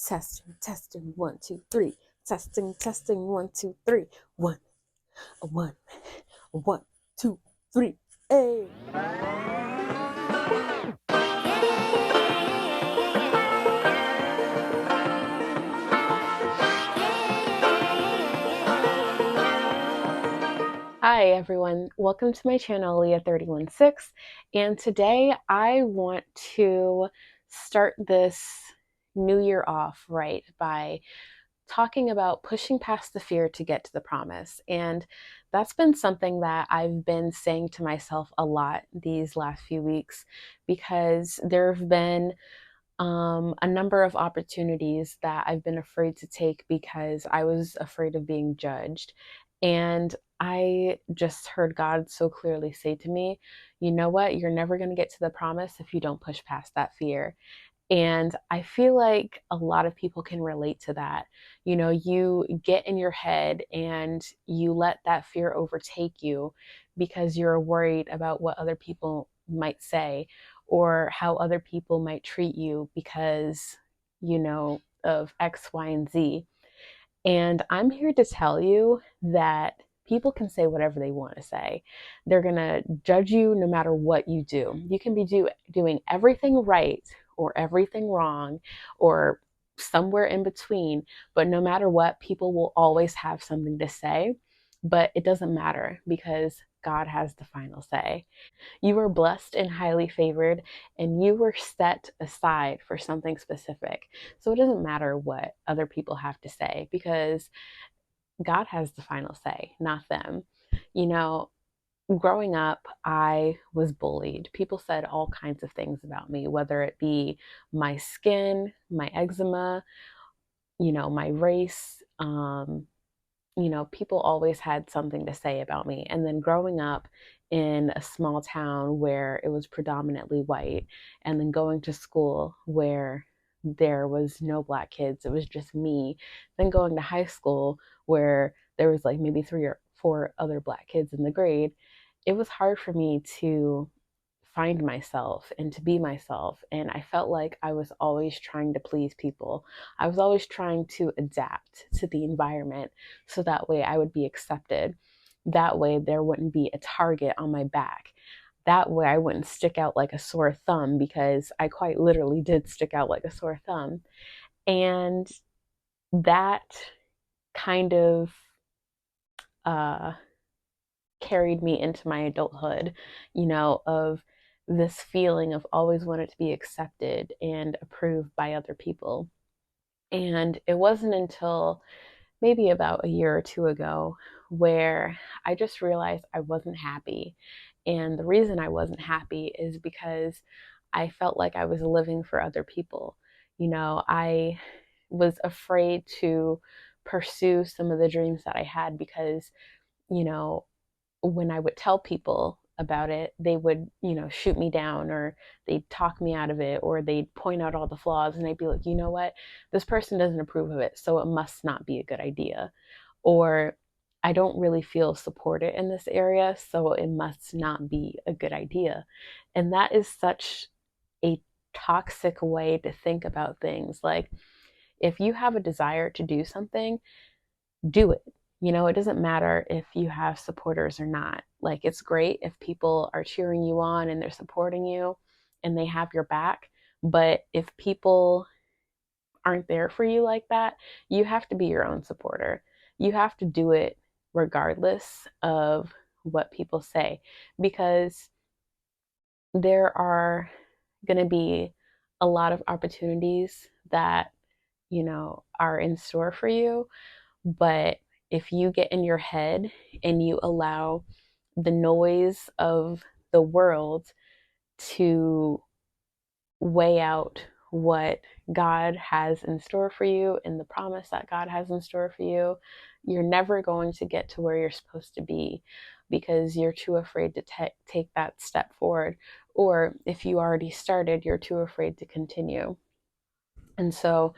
Testing, testing, 1, 2, 3. Testing, testing, 1, 2, 3. One, one, 1, 2, 3. Hey. Hi everyone, welcome to my channel, Leah316, and today I want to start this new year off right by talking about pushing past the fear to get to the promise. And that's been something that I've been saying to myself a lot these last few weeks, because there have been a number of opportunities that I've been afraid to take because I was afraid of being judged. And I just heard God so clearly say to me, you know what? You're never going to get to the promise if you don't push past that fear. And I feel like a lot of people can relate to that. You know, you get in your head and you let that fear overtake you because you're worried about what other people might say or how other people might treat you because, of X, Y, and Z. And I'm here to tell you that people can say whatever they want to say. They're going to judge you no matter what you do. You can be doing everything right or everything wrong or somewhere in between, but no matter what, people will always have something to say. But it doesn't matter because God has the final say. You were blessed and highly favored, and you were set aside for something specific. So it doesn't matter what other people have to say because God has the final say, not them. You know, growing up, I was bullied. People said all kinds of things about me, whether it be my skin, my eczema, my race. People always had something to say about me. And then growing up in a small town where it was predominantly white, and then going to school where there was no black kids, it was just me. Then going to high school where there was like maybe 3 or 4 other black kids in the grade, it was hard for me to find myself and to be myself. And I felt like I was always trying to please people. I was always trying to adapt to the environment so that way I would be accepted. That way there wouldn't be a target on my back. That way I wouldn't stick out like a sore thumb, because I quite literally did stick out like a sore thumb. And that kind of uh, carried me into my adulthood, of this feeling of always wanted to be accepted and approved by other people. And it wasn't until maybe about a year or two ago where I just realized I wasn't happy. And the reason I wasn't happy is because I felt like I was living for other people. I was afraid to pursue some of the dreams that I had because, you know, when I would tell people about it, they would, shoot me down, or they'd talk me out of it, or they'd point out all the flaws, and they'd be like, you know what, this person doesn't approve of it, so it must not be a good idea. Or I don't really feel supported in this area, so it must not be a good idea. And that is such a toxic way to think about things. Like, if you have a desire to do something, do it. It doesn't matter if you have supporters or not. Like, it's great if people are cheering you on and they're supporting you and they have your back. But if people aren't there for you like that, you have to be your own supporter. You have to do it regardless of what people say, because there are going to be a lot of opportunities that, are in store for you. But if you get in your head and you allow the noise of the world to weigh out what God has in store for you and the promise that God has in store for you, you're never going to get to where you're supposed to be, because you're too afraid to take that step forward. Or if you already started, you're too afraid to continue. And so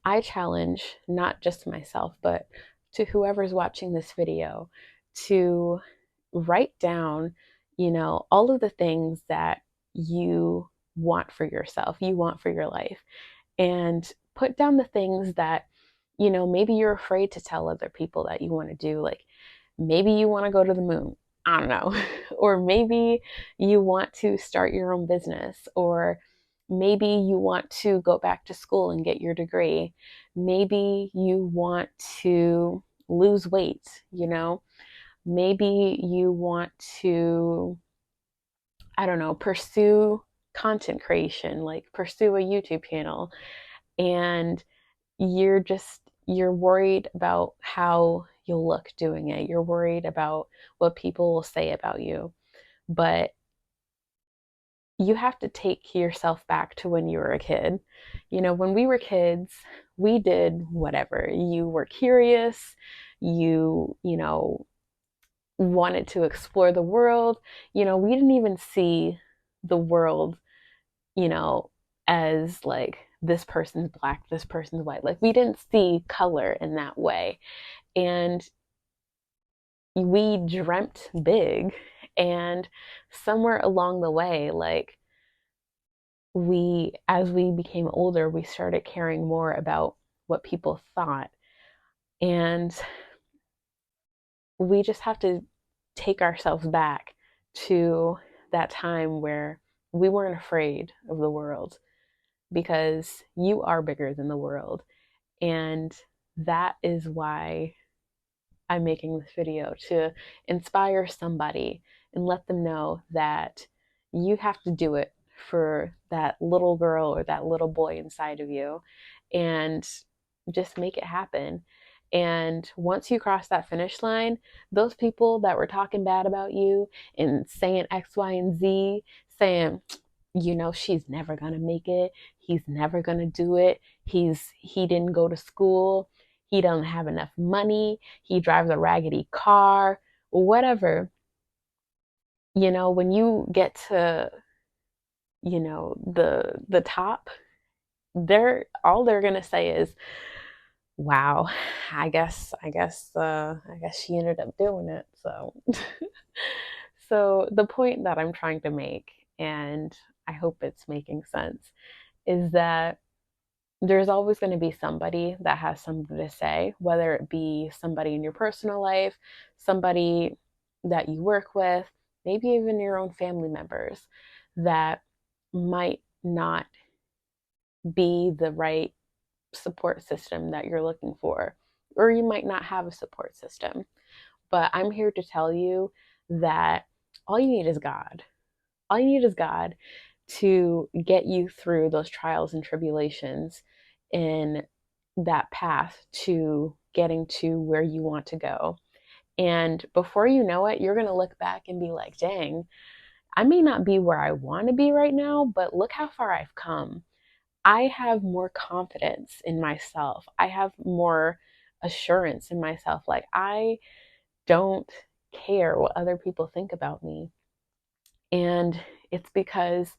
I challenge not just myself, but to whoever's watching this video, to write down, all of the things that you want for yourself, you want for your life, and put down the things that, maybe you're afraid to tell other people that you want to do. Like maybe you want to go to the moon. I don't know. Or maybe you want to start your own business, or maybe you want to go back to school and get your degree. Maybe you want to lose weight. Maybe you want to, I don't know, pursue content creation, like pursue a YouTube channel. And you're worried about how you'll look doing it. You're worried about what people will say about you. But you have to take yourself back to when you were a kid. When we were kids, we did whatever. You were curious, you wanted to explore the world. We didn't even see the world, you know, as like this person's black, this person's white. Like we didn't see color in that way. And we dreamt big. And somewhere along the way, like as we became older, we started caring more about what people thought. And we just have to take ourselves back to that time where we weren't afraid of the world, because you are bigger than the world. And that is why I'm making this video, to inspire somebody and let them know that you have to do it for that little girl or that little boy inside of you, and just make it happen. And once you cross that finish line, those people that were talking bad about you and saying X, Y, and Z, saying, she's never going to make it, he's never going to do it, he didn't go to school, he doesn't have enough money, he drives a raggedy car, whatever. When you get to, the top, they're going to say is, wow, I guess she ended up doing it. So so the point that I'm trying to make, and I hope it's making sense, is that there's always going to be somebody that has something to say, whether it be somebody in your personal life, somebody that you work with, maybe even your own family members that might not be the right support system that you're looking for, or you might not have a support system. But I'm here to tell you that all you need is God. All you need is God to get you through those trials and tribulations in that path to getting to where you want to go. And before you know it, you're going to look back and be like, dang, I may not be where I want to be right now, but look how far I've come. I have more confidence in myself. I have more assurance in myself. Like, I don't care what other people think about me. And it's because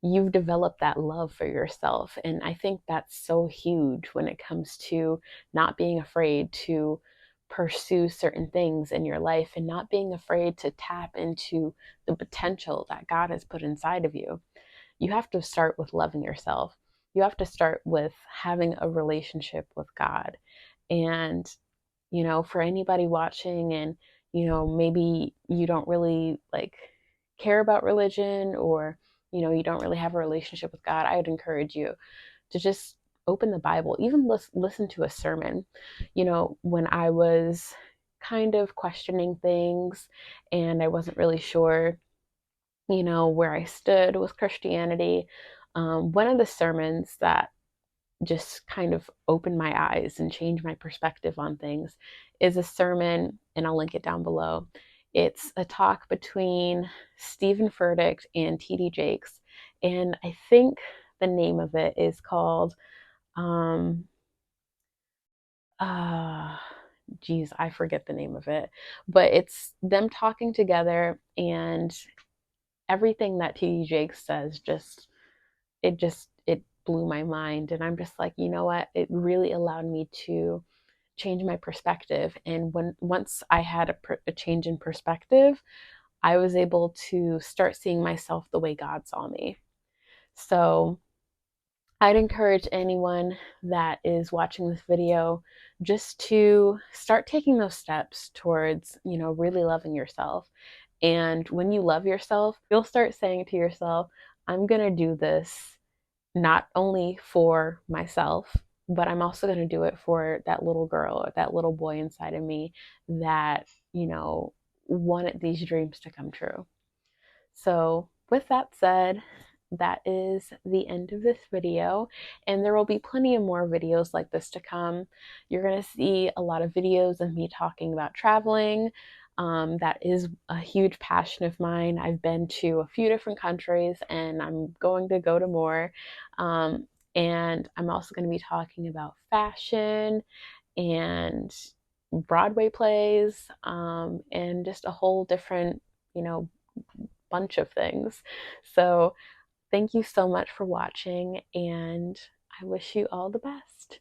you've developed that love for yourself. And I think that's so huge when it comes to not being afraid to pursue certain things in your life, and not being afraid to tap into the potential that God has put inside of you. You have to start with loving yourself. You have to start with having a relationship with God. And, for anybody watching, and, maybe you don't really like care about religion, or, you don't really have a relationship with God, I would encourage you to just open the Bible, even listen to a sermon. When I was kind of questioning things and I wasn't really sure, where I stood with Christianity, one of the sermons that just kind of opened my eyes and changed my perspective on things is a sermon, and I'll link it down below. It's a talk between Stephen Furtick and T.D. Jakes, and I think the name of it is called, um, uh, I forget the name of it, but it's them talking together, and everything that T.D. Jakes says it blew my mind. And I'm just like, you know what? It really allowed me to change my perspective. And once I had a change in perspective, I was able to start seeing myself the way God saw me. So I'd encourage anyone that is watching this video just to start taking those steps towards, really loving yourself. And when you love yourself, you'll start saying to yourself, I'm going to do this not only for myself, but I'm also going to do it for that little girl or that little boy inside of me that, wanted these dreams to come true. So, with that said, that is the end of this video, and there will be plenty of more videos like this to come. You're going to see a lot of videos of me talking about traveling. That is a huge passion of mine. I've been to a few different countries and I'm going to go to more. And I'm also going to be talking about fashion and Broadway plays, and just a whole different, you know, bunch of things. So, thank you so much for watching, and I wish you all the best.